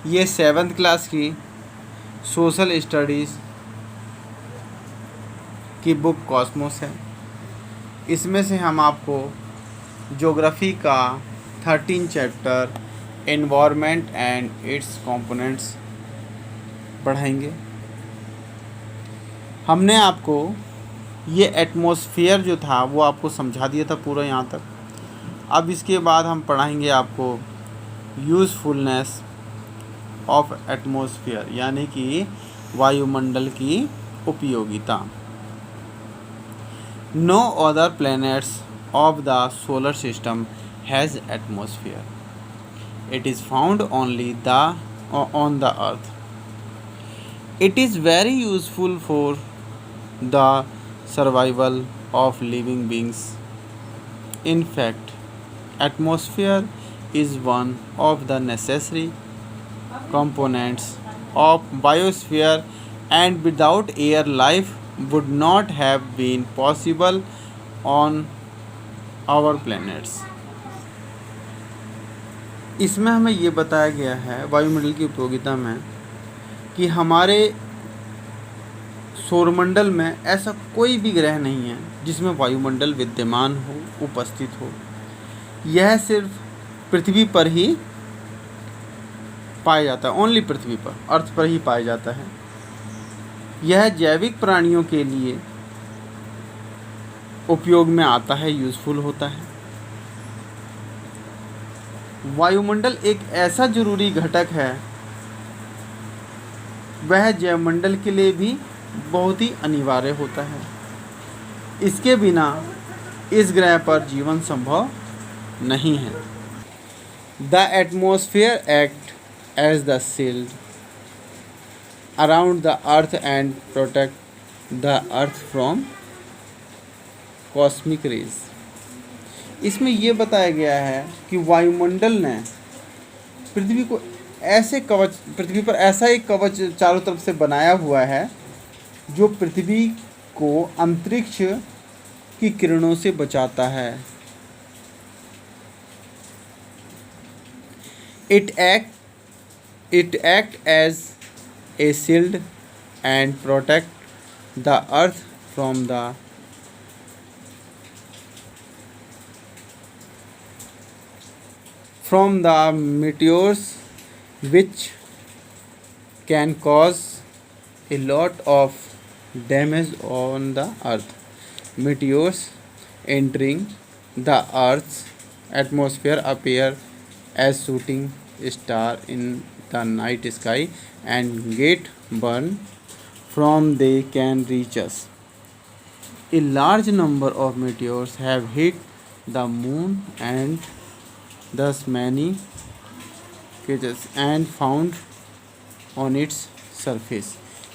ये 7th class की social studies की बुक कॉस्मोस है। इसमें से हम आपको ज्योग्राफी का 13 chapter environment and it's components पढ़ाएंगे। हमने आपको ये एटमॉस्फेयर जो था वो आपको समझा दिया था पूरा यहाँ तक। अब इसके बाद हम पढ़ाएंगे आपको यूज़फुलनेस ऑफ एटमॉस्फेयर, यानी कि वायुमंडल की उपयोगिता। No other planets of the solar system has atmosphere, it is found only on the earth. It is very useful for the survival of living beings. In fact, atmosphere is one of the necessary components of biosphere, and without air life would not have been possible on our planets. इसमें हमें ये बताया गया है वायुमंडल की उपयोगिता में कि हमारे सौरमंडल में ऐसा कोई भी ग्रह नहीं है जिसमें वायुमंडल विद्यमान हो, उपस्थित हो। यह सिर्फ पृथ्वी पर ही पाया जाता है, ओनली पृथ्वी पर, अर्थ पर ही पाया जाता है। यह जैविक प्राणियों के लिए उपयोग में आता है, यूज़फुल होता है। वायुमंडल एक ऐसा जरूरी घटक है, वह जैवमंडल के लिए भी बहुत ही अनिवार्य होता है। इसके बिना इस ग्रह पर जीवन संभव नहीं है। The atmosphere act as the shield around the earth and protect the earth from cosmic rays. इसमें यह बताया गया है कि वायुमंडल ने पृथ्वी को ऐसे कवच, पृथ्वी पर ऐसा एक कवच चारों तरफ से बनाया हुआ है जो पृथ्वी को अंतरिक्ष की किरणों से बचाता है। It act as a shield and protect the earth from the meteors which can cause a lot of damage on the earth. Meteors entering the earth's atmosphere appear as shooting stars in the night sky and get burned from they can reach us. A large number of meteors have hit the moon and thus many cages and found on its surface.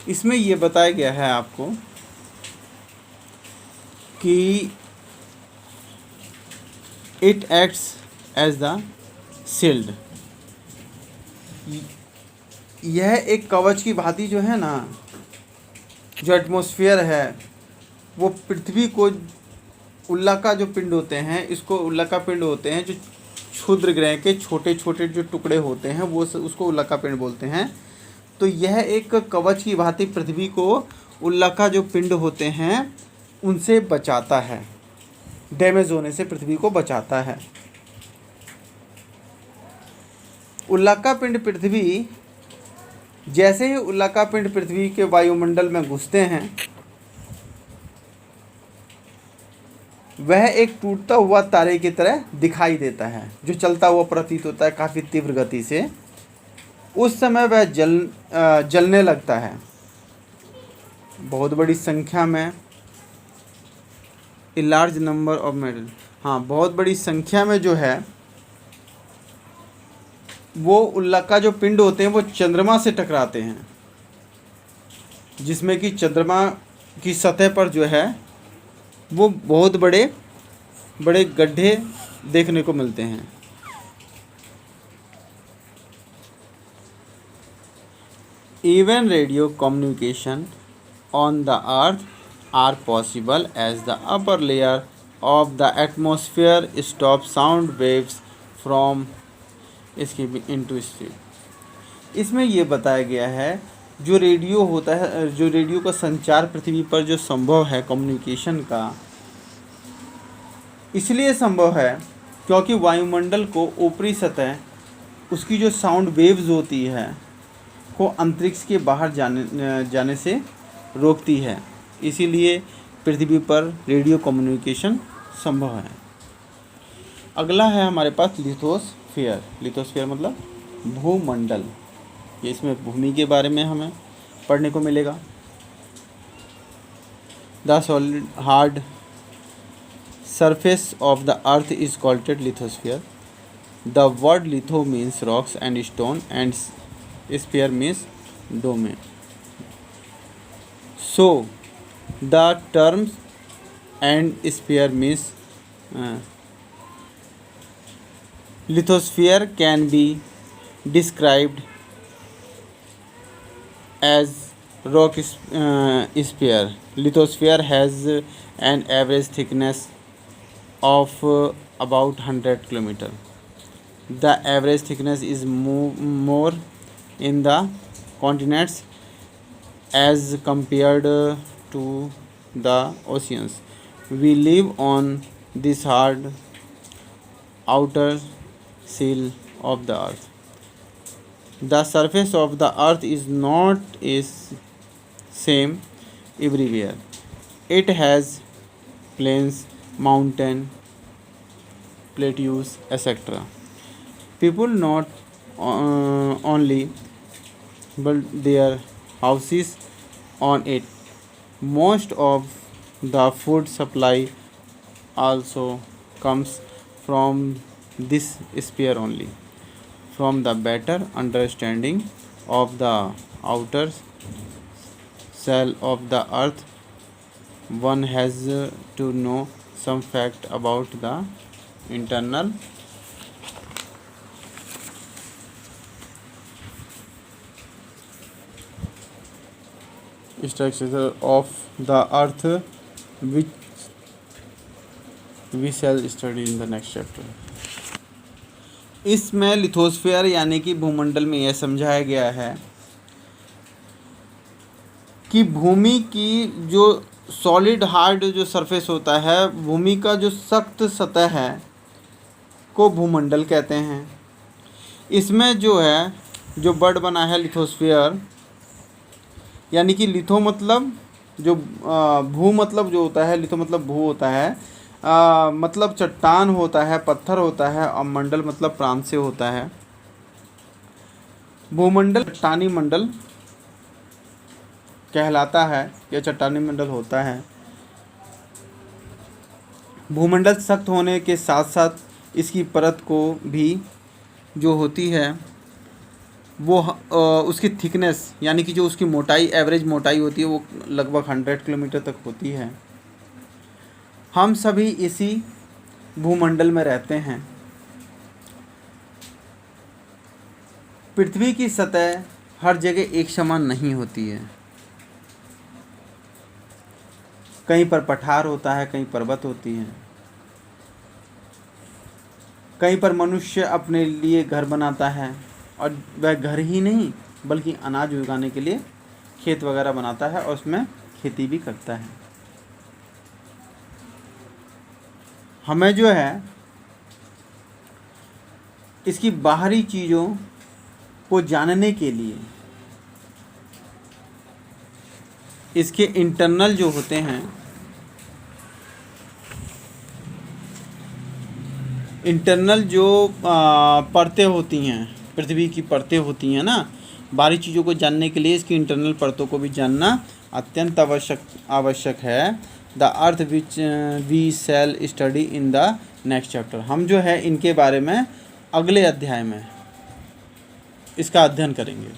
इसमें ये बताया गया है आपको कि it acts as the shield. यह एक कवच की भांति जो है ना, जो एटमॉस्फेयर है वो पृथ्वी को, उल्का जो पिंड होते हैं, इसको उल्का पिंड होते हैं, जो क्षुद्र ग्रह के छोटे छोटे जो टुकड़े होते हैं वो उसको उल्का पिंड बोलते हैं। तो यह एक कवच की भांति पृथ्वी को उल्का जो पिंड होते हैं उनसे बचाता है, डैमेज होने से पृथ्वी को बचाता है। उल्का पिंड पृथ्वी, जैसे ही उल्का पिंड पृथ्वी के वायुमंडल में घुसते हैं वह एक टूटता हुआ तारे की तरह दिखाई देता है, जो चलता हुआ प्रतीत होता है काफ़ी तीव्र गति से। उस समय वह जलने लगता है। बहुत बड़ी संख्या में, a large number of metal, हाँ, बहुत बड़ी संख्या में जो है वो उल्का जो पिंड होते हैं वो चंद्रमा से टकराते हैं, जिसमें कि चंद्रमा की सतह पर जो है वो बहुत बड़े बड़े गड्ढे देखने को मिलते हैं। Even radio communication on the earth are possible as the upper layer of the atmosphere stops sound waves from escaping into space. इसमें ये बताया गया है जो रेडियो होता है, जो रेडियो का संचार पृथ्वी पर जो संभव है कम्युनिकेशन का, इसलिए संभव है क्योंकि वायुमंडल को ऊपरी सतह उसकी जो साउंड वेव्स होती है को अंतरिक्ष के बाहर जाने से रोकती है। इसीलिए पृथ्वी पर रेडियो कम्युनिकेशन संभव है। अगला है हमारे पास लिथोस्फीयर। लिथोस्फीयर मतलब भूमंडल। ये इसमें भूमि के बारे में हमें पढ़ने को मिलेगा। The solid hard surface of the earth is called lithosphere. The word litho means rocks and stone and sphere means dome. So the terms and sphere means lithosphere can be described as rock sphere. Lithosphere has an average thickness of about 100 km. The average thickness is more in the continents as compared to the oceans. We live on this hard outer shell of the earth. The surface of the earth is not is same everywhere. It has plains, mountain, plateaus, etc. People not only build their houses on it. Most of the food supply also comes from this sphere only. From the better understanding of the outer shell of the earth, one has to know some fact about the internal structure of the earth which we shall study in the next chapter. इसमें lithosphere यानी कि भूमंडल में यह समझाया गया है कि भूमि की जो सॉलिड हार्ड जो सरफेस होता है, भूमि का जो सख्त सतह है को भूमंडल कहते हैं। इसमें जो है जो वर्ड बना है लिथोस्फीयर, यानी कि लिथो मतलब जो भू मतलब जो होता है, लिथो मतलब भू होता है, मतलब चट्टान होता है, पत्थर होता है, और मंडल मतलब प्रांत से होता है। भूमंडल चट्टानी मंडल कहलाता है या चट्टानी मंडल होता है। भूमंडल सख्त होने के साथ साथ इसकी परत को भी जो होती है वो उसकी थिकनेस यानी कि जो उसकी मोटाई, एवरेज मोटाई होती है वो लगभग 100 किलोमीटर तक होती है। हम सभी इसी भूमंडल में रहते हैं। पृथ्वी की सतह हर जगह एक समान नहीं होती है। कहीं पर पठार होता है, कहीं पर्वत होती हैं, कहीं पर मनुष्य अपने लिए घर बनाता है, और वह घर ही नहीं बल्कि अनाज उगाने के लिए खेत वगैरह बनाता है और उसमें खेती भी करता है। हमें जो है इसकी बाहरी चीज़ों को जानने के लिए इसके इंटरनल जो होते हैं, इंटरनल जो परतें होती हैं, पृथ्वी की परतें होती हैं ना, बाहरी चीज़ों को जानने के लिए इसकी इंटरनल परतों को भी जानना अत्यंत आवश्यक है। The earth which we shall study in the next chapter. हम जो है इनके बारे में अगले अध्याय में इसका अध्ययन करेंगे।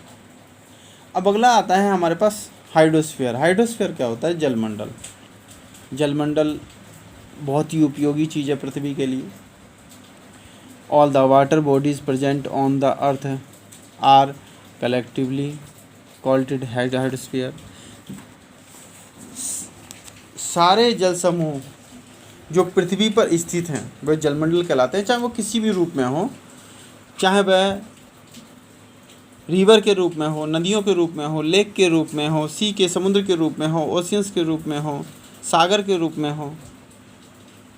अब अगला आता है हमारे पास हाइड्रोस्फीयर। हाइड्रोस्फीयर क्या होता है? जलमंडल। जलमंडल बहुत ही उपयोगी चीज़ है पृथ्वी के लिए। All the water bodies present on the earth are collectively called hydrosphere. सारे जल समूह जो पृथ्वी पर स्थित हैं वह जलमंडल कहलाते हैं, चाहे वो किसी भी रूप में हो, चाहे वह रिवर के रूप में हो, नदियों के रूप में हो, लेक के रूप में हो, सी के समुद्र के रूप में हो, ओशियंस के रूप में हो, सागर के रूप में हो,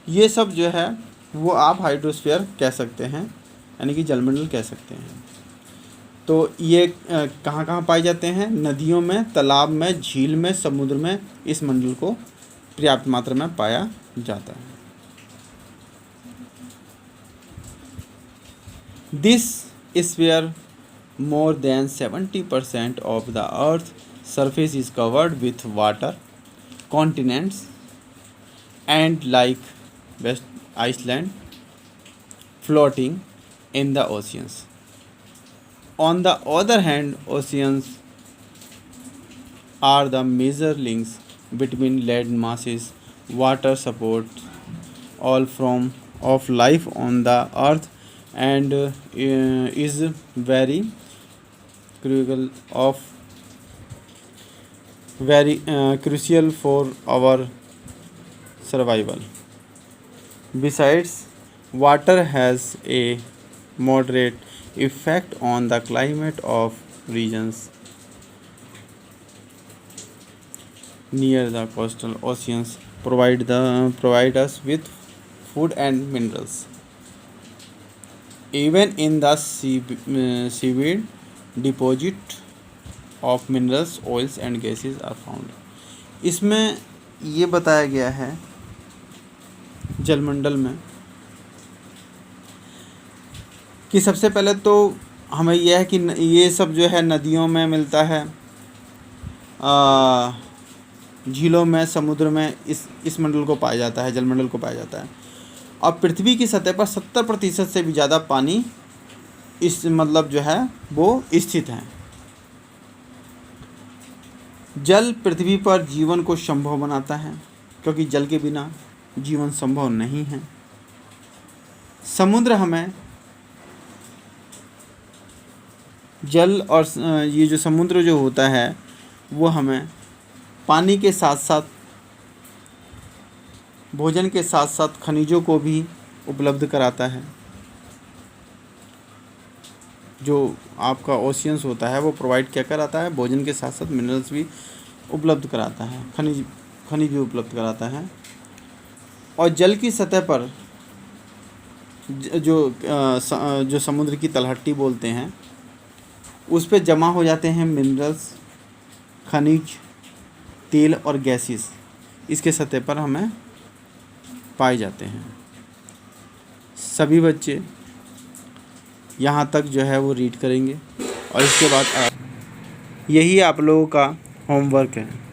ये सब जो है वो आप हाइड्रोस्फीयर कह सकते हैं, यानी कि जलमंडल कह सकते हैं। तो ये कहाँ कहाँ पाए जाते हैं? नदियों में, तालाब में, झील में, समुद्र में इस मंडल को पर्याप्त मात्रा में पाया जाता है। This sphere more than 70% of the earth's surface is covered with water. Continents and like West Iceland floating in the oceans. On the other hand, oceans are the major links between land masses. Water supports all form of life on the earth and is very crucial for our survival. Besides, water has a moderate effect on the climate of regions near the coastal oceans, provide us with food and minerals. Even in the seaweed deposit of minerals, oils and gases are found. इसमें ये बताया गया है जलमंडल में कि सबसे पहले तो हमें यह है कि ये सब जो है नदियों में मिलता है, झीलों में, समुद्र में इस मंडल को पाया जाता है, जलमंडल को पाया जाता है। और पृथ्वी की सतह पर 70% से भी ज़्यादा पानी इस मतलब जो है वो स्थित है। जल पृथ्वी पर जीवन को संभव बनाता है, क्योंकि जल के बिना जीवन संभव नहीं है। समुद्र हमें जल और ये जो समुद्र जो होता है वो हमें पानी के साथ साथ, भोजन के साथ साथ खनिजों को भी उपलब्ध कराता है। जो आपका ओशियंस होता है वो प्रोवाइड क्या कराता है? भोजन के साथ साथ मिनरल्स भी उपलब्ध कराता है, खनिज भी उपलब्ध कराता है। और जल की सतह पर जो समुद्र की तलहटी बोलते हैं, उस पे जमा हो जाते हैं मिनरल्स, खनिज, तेल और गैसेस। इसके सतह पर हमें पाए जाते हैं। सभी बच्चे यहाँ तक जो है वो रीड करेंगे और इसके बाद यही आप लोगों का होमवर्क है।